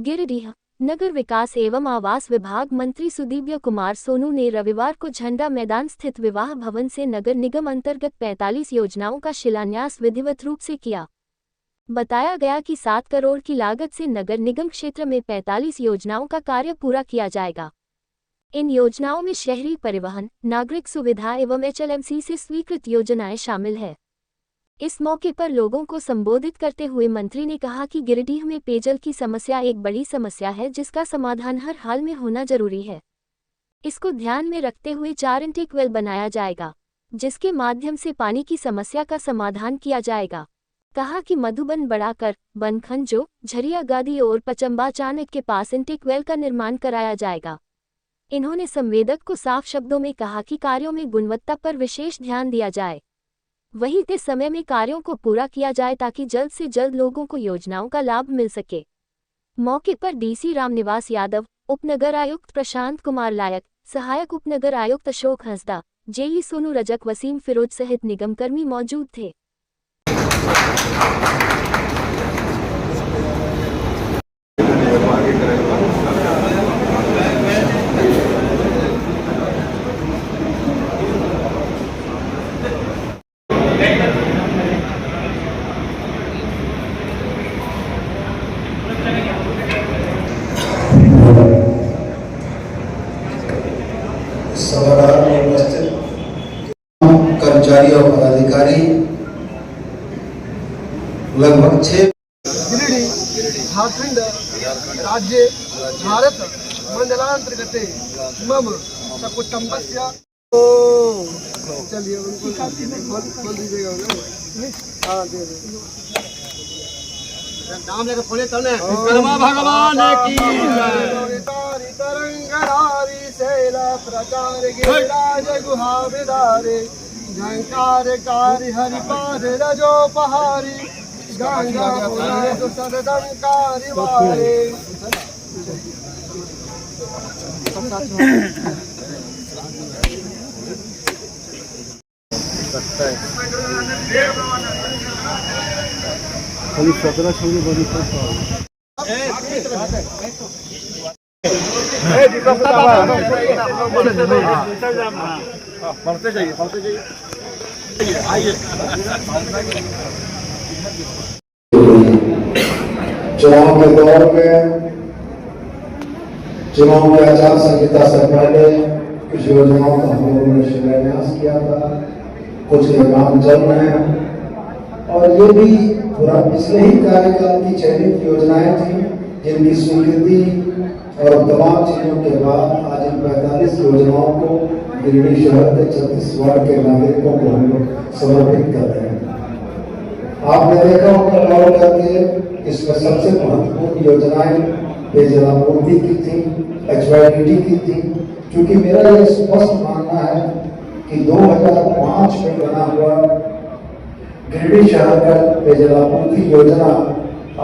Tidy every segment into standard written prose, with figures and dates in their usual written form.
गिरिडीह नगर विकास एवं आवास विभाग मंत्री सुदीव्य कुमार सोनू ने रविवार को झंडा मैदान स्थित विवाह भवन से नगर निगम अंतर्गत 45 योजनाओं का शिलान्यास विधिवत रूप से किया। बताया गया कि 7 करोड़ की लागत से नगर निगम क्षेत्र में 45 योजनाओं का कार्य पूरा किया जाएगा। इन योजनाओं में शहरी परिवहन, नागरिक सुविधा एवं HLMC से स्वीकृत योजनाएं शामिल है। इस मौके पर लोगों को संबोधित करते हुए मंत्री ने कहा कि गिरिडीह में पेयजल की समस्या एक बड़ी समस्या है, जिसका समाधान हर हाल में होना जरूरी है। इसको ध्यान में रखते हुए 4 इंटेक वेल बनाया जाएगा, जिसके माध्यम से पानी की समस्या का समाधान किया जाएगा। कहा कि मधुबन बढ़ाकर बनखंजो, झरिया गादी और पचम्बा चाणक के पास इंटेक वेल का निर्माण कराया जाएगा। इन्होंने संवेदक को साफ शब्दों में कहा कि कार्यों में गुणवत्ता पर विशेष ध्यान दिया जाए, वही तय समय में कार्यों को पूरा किया जाए ताकि जल्द से जल्द लोगों को योजनाओं का लाभ मिल सके। मौके पर DC रामनिवास यादव, उपनगर आयुक्त प्रशांत कुमार लायक, सहायक उपनगर आयुक्त अशोक हंसदा, JE सोनू रजक, वसीम फिरोज सहित निगमकर्मी मौजूद थे। सभागार में उपस्थित कर्मचारी और पदाधिकारी लगभग 6 झारखंड राज्य भारत मंडलांतर्गते मम सकुटुंबस्य। चलिए उनको बोल दीजिएगा ना। हाँ दे नाम लेकर बोले तब ने विश्वकर्मा भगवान की तरंगरारी शैला प्रचार गिरिराज गुहा विदारे झंकार कारी हरिपाद रजो पहारी गंगा सददंकारी वारे। चुनाव के दौर में चुनाव की आचार संहिता से पहले कुछ योजनाओं का हम लोगों ने शिलान्यास किया था, कुछ काम चल रहे हैं और ये भी पूरा पिछले ही कार्यकाल की चयनित योजनाएं थी, जिनकी स्वीकृति और तमाम चीजों के बाद आज इन 45 योजनाओं को गिरिडीह शहर के 36 वार्ड के नागरिकों को हम लोग समर्पित कर रहे हैं। आपने देखा होगा गौर करके इसमें सबसे महत्वपूर्ण योजनाएं पेयजलापूर्ति की थी, HYDD की थी, क्योंकि मेरा यह स्पष्ट मानना है कि 2005 में बना हुआ गिरिडीह शहर का पेयजलापूर्ति योजना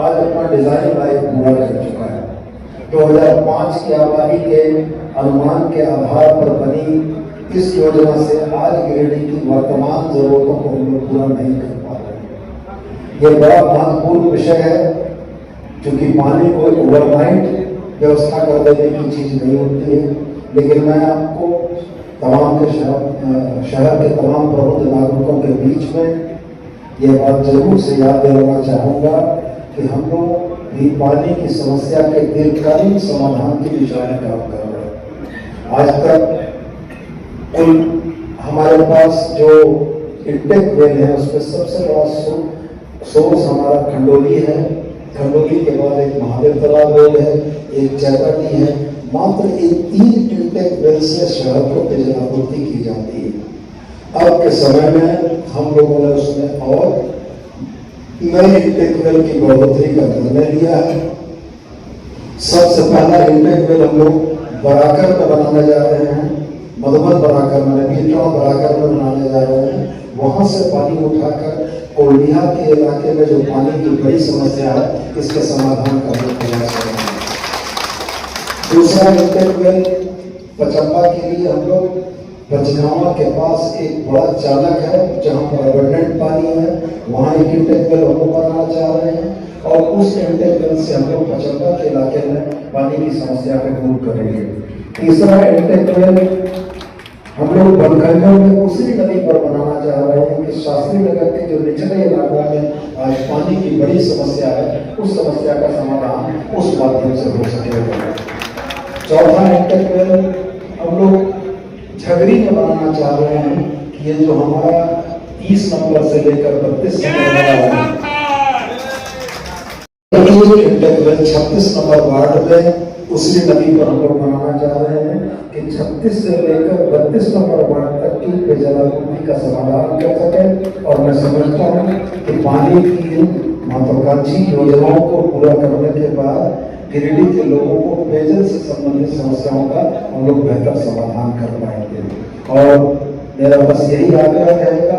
आज अपना डिजाइन लाइफ पूरा कर चुका है। 2005 की आबादी के अनुमान के आधार पर बनी इस योजना से आज गिरिडीह की वर्तमान जरूरतों को हम लोग पूरा नहीं कर पा रहे। यह बड़ा महत्वपूर्ण विषय है, क्योंकि पानी को ओवरनाइट व्यवस्था कर देने की चीज नहीं होती है। लेकिन मैं आपको तमाम के शहर के तमाम प्रबुद्ध नागरिकों के बीच में यह बात जरूर से याद दिलाना चाहूँगा कि हम लोग भी पानी की समस्या के दीर्घकालीन समाधान की दिशा में काम कर रहे हैं। आज तक कुल हमारे पास जो इंटेक वेल है उसमें सबसे बड़ा सोर्स हमारा खंडोली है। खंडोली के बाद एक महादेव तालाब वेल है, एक चैताटी है। मात्र इन 3 इंटेक वेल से शहर को पेयजलापूर्ति की जाती है। अब के समय में हम लोगों ने उसमें और नए इंटेक वेल की बढ़ोतरी का निर्णय लिया है। सबसे पहला इंटेक वेल हम लोग बराकर में बनाने जा रहे हैं, मधुबन बराकर में, बीटौन बराकर में बनाने जा रहे हैं। वहां से पानी उठाकर कोल्डिया के इलाके में जो पानी की बड़ी समस्या है, इसके समाधान का प्रयास कर रहे हैं। दूसरा इंटेक वेल पचम्बा के लिए हम लोग बचगावा के पास एक बड़ा चालक है जहाँ पर अबंडेंट पानी है, वहाँ एक इंटेक वेल हम लोग बनाना चाह रहे हैं और उस इंटेक वेल से हम लोग पचम्बा के इलाके में पानी की समस्या को दूर करेंगे। तीसरा इंटेक वेल हम लोग बनखंडों में उसी नदी पर बनाना चाह रहे हैं कि शास्त्री नगर के जो निचले इलाकों में आज पानी की बड़ी समस्या है, उस समस्या का समाधान उस माध्यम से हो सकेगा। चौथा इंटेक वेल हम लोग झगड़ी में बनाना चाह रहे हैं कि ये जो हमारा 30 नंबर से लेकर 32 नंबर 36 नंबर वार्ड में उसी नदी पर हम लोग बनाना चाह रहे हैं कि 36 से लेकर 32 नंबर वार्ड तक की पेयजलापूर्ति का समाधान कर सके। और मैं समझता हूँ कि पानी की महत्वाकांक्षी योजनाओं को पूरा करने के बाद गिरिडीह के लोगों को पेयजल से संबंधित समस्याओं का हम लोग बेहतर समाधान कर पाएंगे। और मेरा बस यही आग्रह रहेगा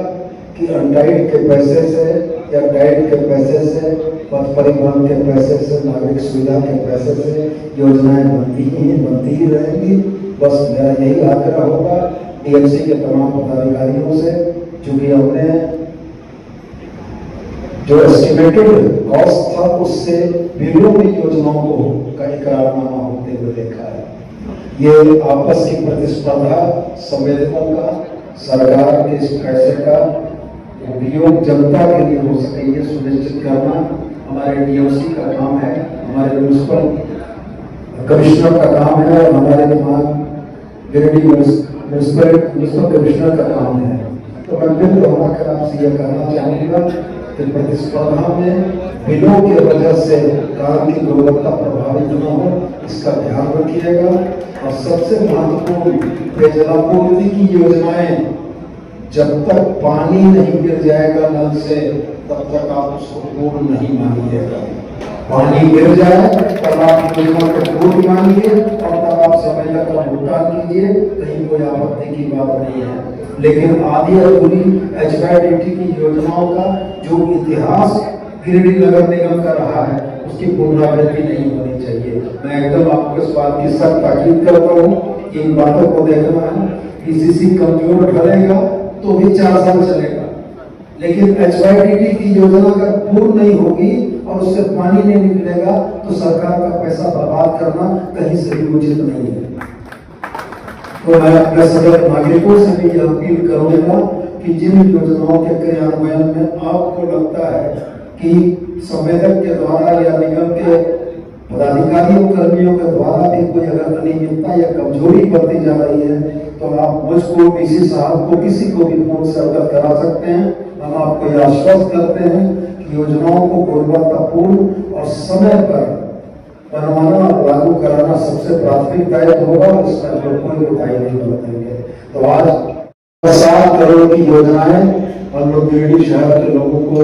कि अनटाइड के पैसे से या टाइड के पैसे से, पथ परिवहन के पैसे से, नागरिक सुविधा के पैसे से योजनाएं बनती ही रहेंगी। बस मेरा यही आग्रह होगा DMC के तमाम पदाधिकारियों से, चूंकि हमने जो एस्टिमेटेड कॉस्ट था उससे बिलों में योजनाओं को का इकरारनामा होते हुए देखा है। ये आपस की प्रतिस्पर्धा संवेदकों का, सरकार के इस पैसे का उपयोग जनता के लिए हो सके ये सुनिश्चित करना हमारे DMC का काम है, हमारे म्युनिसिपल कमिश्नर का काम है और हमारे गिरिडीह म्युनिसिपल कमिश्नर का काम है। तो मैं फिर दोहरा कर आपसे यह कहना चाहूँगा कि प्रतिस्पर्धा में बिलों की वजह से काम की गुणवत्ता प्रभावित न हो, इसका ध्यान रखिएगा। और सबसे महत्वपूर्ण, पेयजलापूर्ति की योजनाएं जब तक पानी नहीं गिर जाएगा नल से तब तक आप उसको पूर्ण नहीं मानिएगा। पानी गिर जाए तब आप योजना को पूर्ण मानिए और तब आप समय का भुगतान कीजिए, कहीं कोई आपत्ति की बात नहीं है। लेकिन आधी अधूरी HYDT की योजनाओं का जो इतिहास गिरिडीह नगर निगम का रहा है उसकी पुनरावृत्ति नहीं होनी चाहिए। मैं एकदम आपको इस बात की सख्त ताकीद करता हूँ कि इन बातों को देखना है। PCC कमजोर ढलेगा तो भी 4 साल चलेगा, लेकिन HYDT की योजना अगर पूर्ण नहीं होगी और उससे पानी नहीं निकलेगा तो सरकार का पैसा बर्बाद करना कहीं से भी उचित नहीं है। तो मैं अपने सभी नागरिकों से भी यह अपील करूंगा कि जिन योजनाओं के क्रियान्वयन में आपको लगता है कि संवेदक के द्वारा या निगम के पदाधिकारियों कर्मियों के द्वारा भी कोई अगर अनियमितता या कमजोरी बढ़ती जा रही है तो आप मुझको, DC साहब को, किसी को भी फोन से अवगत करा सकते हैं। हम आपको यह आश्वस्त करते हैं कि योजनाओं को गुणवत्तापूर्ण और समय पर बनवाना और लागू कराना सबसे प्राथमिक दायित्व होगा। इसमें हम लोग कोई कोताही नहीं बरतेंगे। तो आज 7 करोड़ की योजनाएं हम लोग गिरिडीह शहर के लोगों को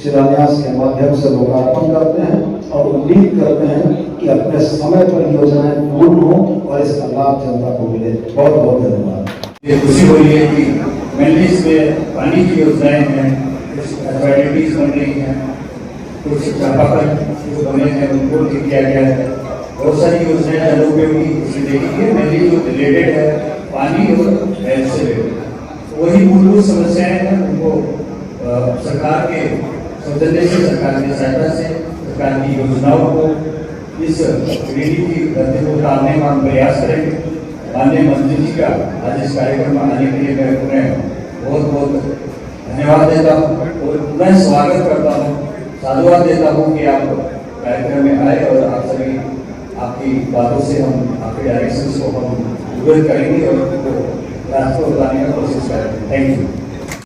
शिलान्यास के माध्यम से लोकार्पण करते हैं और उम्मीद करते हैं कि अपने समय पर योजनाएं पूर्ण हो और इसका लाभ जनता को मिले। बहुत बहुत धन्यवाद। ये खुशी हो रही है कि मेंडिस में पानी की योजनाएं हैं, HYDTs बन रही हैं, कुछ चापाकल जो बने हैं उनको ठीक किया गया है। बहुत सारी योजनाएं जनोपयोगी उसमें देखी है, मेनली जो रिलेटेड है पानी और हेल्थ से रिलेटेड वही मूलभूत समस्याएं हैं। उनको सरकार के सौजन्य से, सरकार की सहायता से, सरकार की योजनाओं को इस गिरिडीह की गति को उतारने का हम प्रयास करेंगे। माननीय मंत्री जी का आज इस कार्यक्रम में आने के लिए मैं उन्हें बहुत बहुत धन्यवाद देता हूँ और मैं स्वागत करता हूँ, साधुवाद देता हूँ कि आप कार्यक्रम में आए और आप सभी आपकी बातों से हम आपके डायरेक्शंस को हम पूर्ण करेंगे और रास्ते को बताने का कोशिश करेंगे। Thank you.